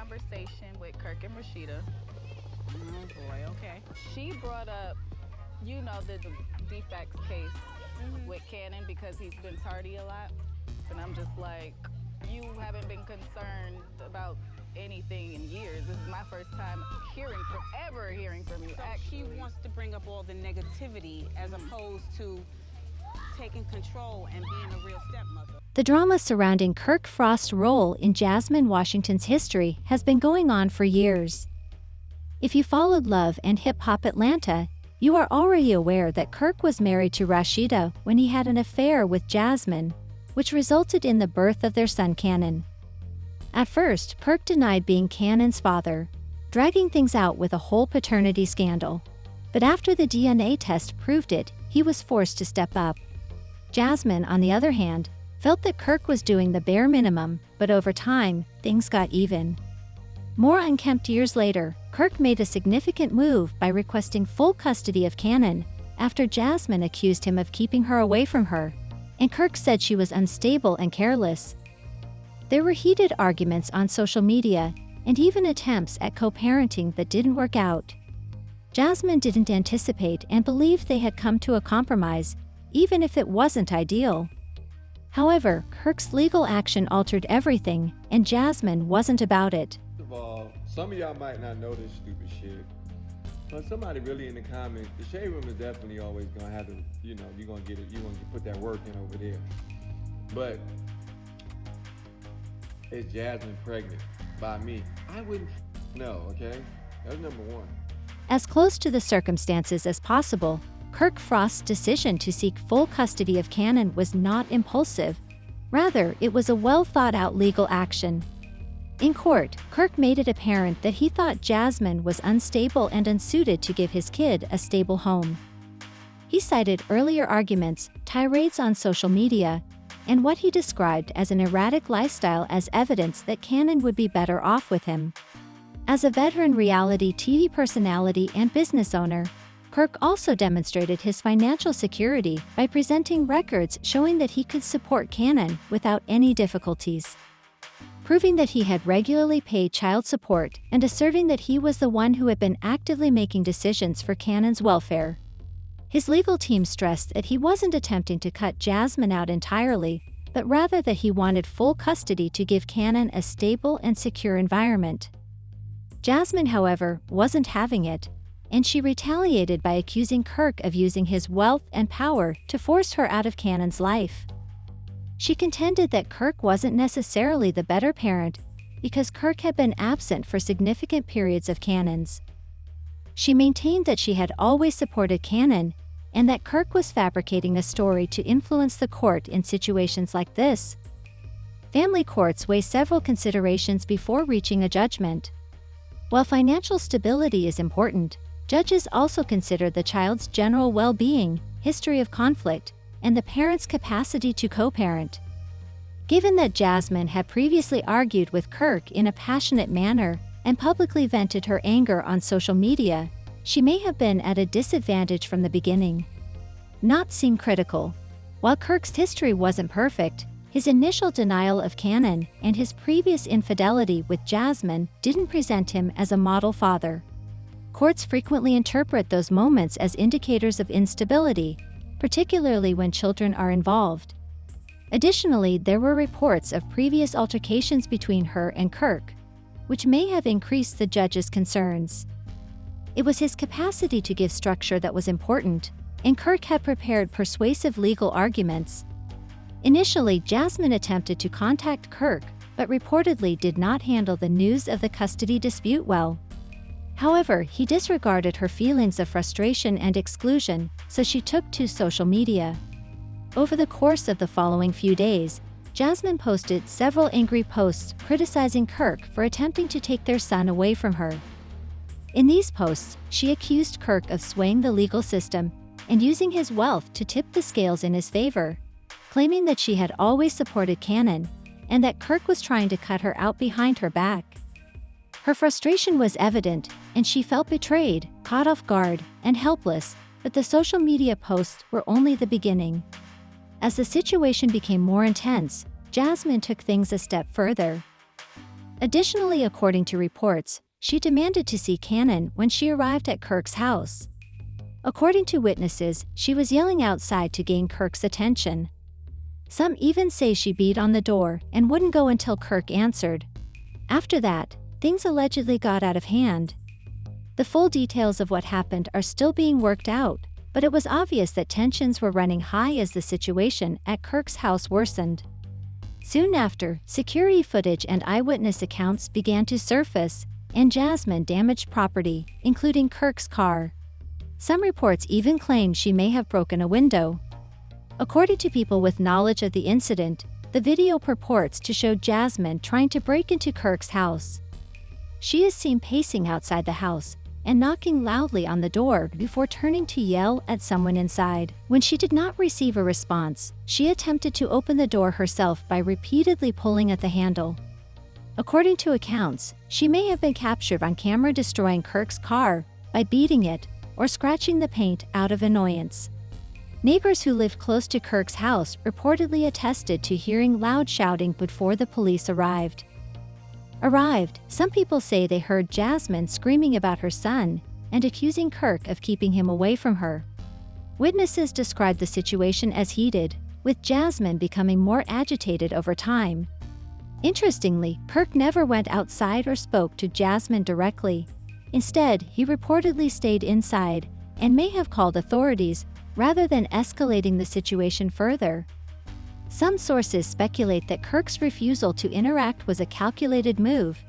conversation with Kirk and Rashida. Oh boy, okay. She brought up, the defects case with Cannon because he's been tardy a lot. And I'm just like, you haven't been concerned about anything in years. This is my first time hearing from you. So actually. she wants to bring up all the negativity as opposed to taking control and being a real stepmother. The drama surrounding Kirk Frost's role in Jasmine Washington's history has been going on for years. If you followed Love and Hip Hop Atlanta, you are already aware that Kirk was married to Rashida when he had an affair with Jasmine, which resulted in the birth of their son Cannon. At first, Kirk denied being Cannon's father, dragging things out with a whole paternity scandal. But after the DNA test proved it, he was forced to step up. Jasmine, on the other hand, felt that Kirk was doing the bare minimum, but over time, things got even. More unkempt years later, Kirk made a significant move by requesting full custody of Cannon after Jasmine accused him of keeping her away from her, and Kirk said she was unstable and careless. There were heated arguments on social media and even attempts at co-parenting that didn't work out. Jasmine didn't anticipate and believed they had come to a compromise, even if it wasn't ideal. However, Kirk's legal action altered everything, and Jasmine wasn't about it. First of all, some of y'all might not know this stupid shit, but somebody really in the comments, the shade room is definitely always gonna have to, you're gonna get it, you're gonna put that work in over there. But is Jasmine pregnant by me? I wouldn't know, okay? That's number one. As close to the circumstances as possible, Kirk Frost's decision to seek full custody of Cannon was not impulsive. Rather, it was a well-thought-out legal action. In court, Kirk made it apparent that he thought Jasmine was unstable and unsuited to give his kid a stable home. He cited earlier arguments, tirades on social media, and what he described as an erratic lifestyle as evidence that Cannon would be better off with him. As a veteran reality TV personality and business owner, Kirk also demonstrated his financial security by presenting records showing that he could support Cannon without any difficulties, proving that he had regularly paid child support and asserting that he was the one who had been actively making decisions for Cannon's welfare. His legal team stressed that he wasn't attempting to cut Jasmine out entirely, but rather that he wanted full custody to give Cannon a stable and secure environment. Jasmine, however, wasn't having it, and she retaliated by accusing Kirk of using his wealth and power to force her out of Cannon's life. She contended that Kirk wasn't necessarily the better parent because Kirk had been absent for significant periods of Cannon's. She maintained that she had always supported Cannon and that Kirk was fabricating a story to influence the court in situations like this. Family courts weigh several considerations before reaching a judgment. While financial stability is important, judges also consider the child's general well-being, history of conflict, and the parent's capacity to co-parent. Given that Jasmine had previously argued with Kirk in a passionate manner and publicly vented her anger on social media, she may have been at a disadvantage from the beginning. Not seem critical. While Kirk's history wasn't perfect, his initial denial of Cannon and his previous infidelity with Jasmine didn't present him as a model father. Courts frequently interpret those moments as indicators of instability, particularly when children are involved. Additionally, there were reports of previous altercations between her and Kirk, which may have increased the judge's concerns. It was his capacity to give structure that was important, and Kirk had prepared persuasive legal arguments. Initially, Jasmine attempted to contact Kirk, but reportedly did not handle the news of the custody dispute well. However, he disregarded her feelings of frustration and exclusion, so she took to social media. Over the course of the following few days, Jasmine posted several angry posts criticizing Kirk for attempting to take their son away from her. In these posts, she accused Kirk of swaying the legal system and using his wealth to tip the scales in his favor, claiming that she had always supported Cannon and that Kirk was trying to cut her out behind her back. Her frustration was evident, and she felt betrayed, caught off guard, and helpless, but the social media posts were only the beginning. As the situation became more intense, Jasmine took things a step further. Additionally, according to reports, she demanded to see Cannon when she arrived at Kirk's house. According to witnesses, she was yelling outside to gain Kirk's attention. Some even say she beat on the door and wouldn't go until Kirk answered. After that, things allegedly got out of hand. The full details of what happened are still being worked out, but it was obvious that tensions were running high as the situation at Kirk's house worsened. Soon after, security footage and eyewitness accounts began to surface, and Jasmine damaged property, including Kirk's car. Some reports even claim she may have broken a window. According to people with knowledge of the incident, the video purports to show Jasmine trying to break into Kirk's house. She is seen pacing outside the house and knocking loudly on the door before turning to yell at someone inside. When she did not receive a response, she attempted to open the door herself by repeatedly pulling at the handle. According to accounts, she may have been captured on camera destroying Kirk's car by beating it or scratching the paint out of annoyance. Neighbors who lived close to Kirk's house reportedly attested to hearing loud shouting before the police arrived. Some people say they heard Jasmine screaming about her son and accusing Kirk of keeping him away from her. Witnesses described the situation as heated, with Jasmine becoming more agitated over time. Interestingly, Kirk never went outside or spoke to Jasmine directly. Instead, he reportedly stayed inside and may have called authorities rather than escalating the situation further. Some sources speculate that Kirk's refusal to interact was a calculated move,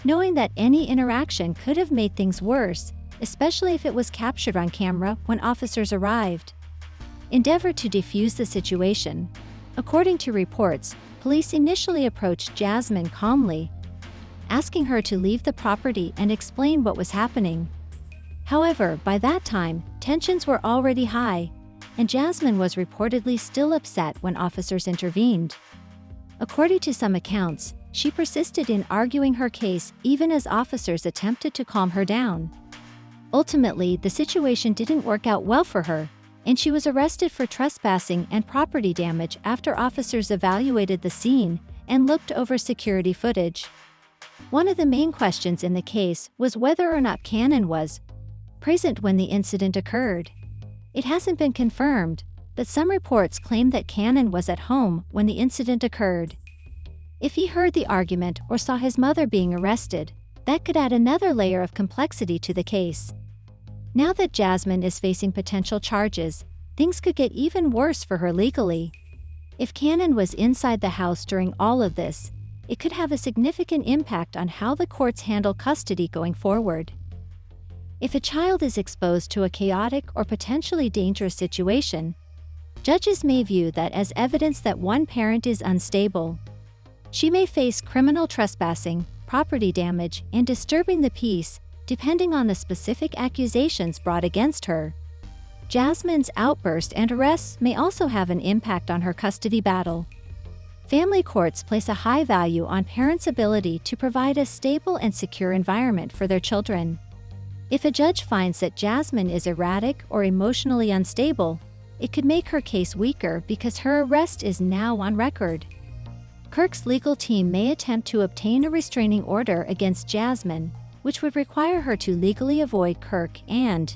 knowing that any interaction could have made things worse, especially if it was captured on camera when officers arrived. Endeavored to defuse the situation. According to reports, police initially approached Jasmine calmly, asking her to leave the property and explain what was happening. However, by that time, tensions were already high, and Jasmine was reportedly still upset when officers intervened. According to some accounts, she persisted in arguing her case even as officers attempted to calm her down. Ultimately, the situation didn't work out well for her, and she was arrested for trespassing and property damage after officers evaluated the scene and looked over security footage. One of the main questions in the case was whether or not Cannon was present when the incident occurred. It hasn't been confirmed, but some reports claim that Cannon was at home when the incident occurred. If he heard the argument or saw his mother being arrested, that could add another layer of complexity to the case. Now that Jasmine is facing potential charges, things could get even worse for her legally. If Cannon was inside the house during all of this, it could have a significant impact on how the courts handle custody going forward. If a child is exposed to a chaotic or potentially dangerous situation, judges may view that as evidence that one parent is unstable. She may face criminal trespassing, property damage, and disturbing the peace, depending on the specific accusations brought against her. Jasmine's outburst and arrests may also have an impact on her custody battle. Family courts place a high value on parents' ability to provide a stable and secure environment for their children. If a judge finds that Jasmine is erratic or emotionally unstable, it could make her case weaker because her arrest is now on record. Kirk's legal team may attempt to obtain a restraining order against Jasmine, which would require her to legally avoid Kirk and,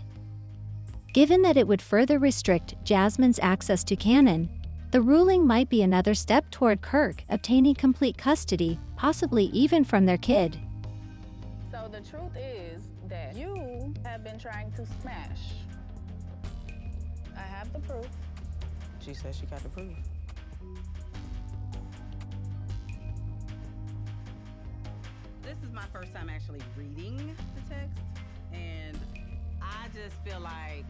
given that it would further restrict Jasmine's access to Cannon, the ruling might be another step toward Kirk obtaining complete custody, possibly even from their kid. So the truth is that you have been trying to smash. I have the proof. She said she got the proof. This is my first time actually reading the text, and I just feel like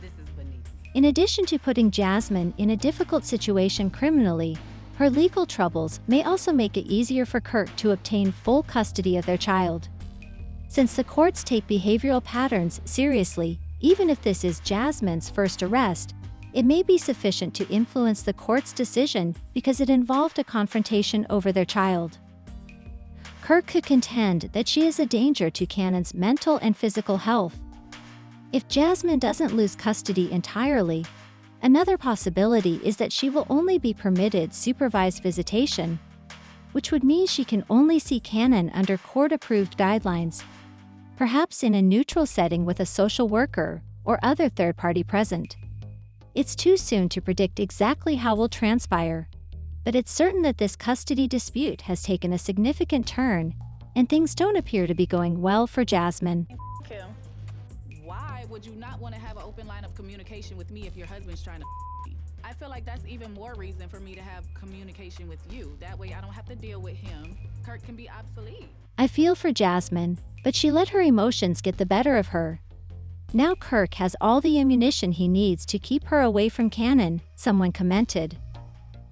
this is beneath me. In addition to putting Jasmine in a difficult situation criminally, her legal troubles may also make it easier for Kirk to obtain full custody of their child. Since the courts take behavioral patterns seriously, even if this is Jasmine's first arrest, it may be sufficient to influence the court's decision because it involved a confrontation over their child. Kirk could contend that she is a danger to Cannon's mental and physical health. If Jasmine doesn't lose custody entirely, another possibility is that she will only be permitted supervised visitation, which would mean she can only see Cannon under court-approved guidelines, perhaps in a neutral setting with a social worker or other third party present. It's too soon to predict exactly how will transpire, but it's certain that this custody dispute has taken a significant turn, and things don't appear to be going well for Jasmine. Kim, why would you not want to have an open line of communication with me if your husband's trying to me? I feel like that's even more reason for me to have communication with you. That way I don't have to deal with him. Kirk can be obsolete. I feel for Jasmine, but she let her emotions get the better of her. Now Kirk has all the ammunition he needs to keep her away from Cannon, someone commented.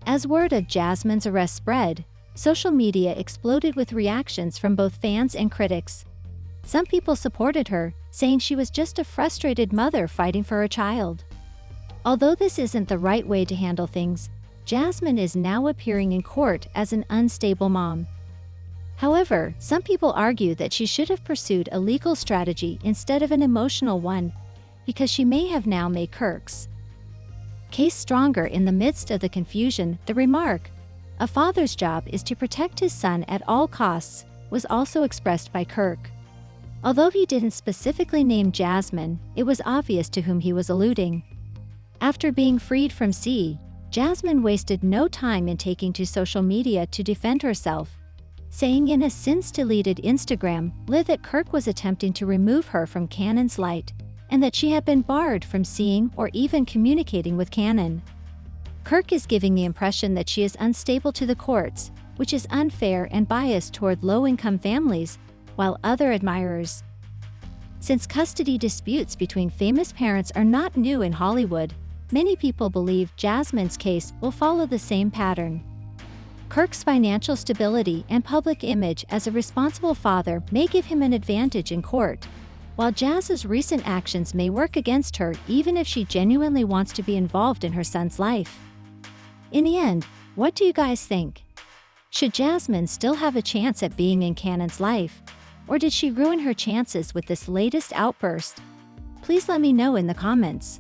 As word of Jasmine's arrest spread, social media exploded with reactions from both fans and critics. Some people supported her, saying she was just a frustrated mother fighting for her child. Although this isn't the right way to handle things, Jasmine is now appearing in court as an unstable mom. However, some people argue that she should have pursued a legal strategy instead of an emotional one, because she may have now made Kirk's case stronger in the midst of the confusion. The remark, "A father's job is to protect his son at all costs," was also expressed by Kirk. Although he didn't specifically name Jasmine, it was obvious to whom he was alluding. After being freed from C, Jasmine wasted no time in taking to social media to defend herself, saying in a since-deleted Instagram live that Kirk was attempting to remove her from Cannon's light, and that she had been barred from seeing or even communicating with Cannon. Kirk is giving the impression that she is unstable to the courts, which is unfair and biased toward low-income families, while other admirers. Since custody disputes between famous parents are not new in Hollywood, many people believe Jasmine's case will follow the same pattern. Kirk's financial stability and public image as a responsible father may give him an advantage in court, while Jaz's recent actions may work against her even if she genuinely wants to be involved in her son's life. In the end, what do you guys think? Should Jasmine still have a chance at being in Cannon's life, or did she ruin her chances with this latest outburst? Please let me know in the comments.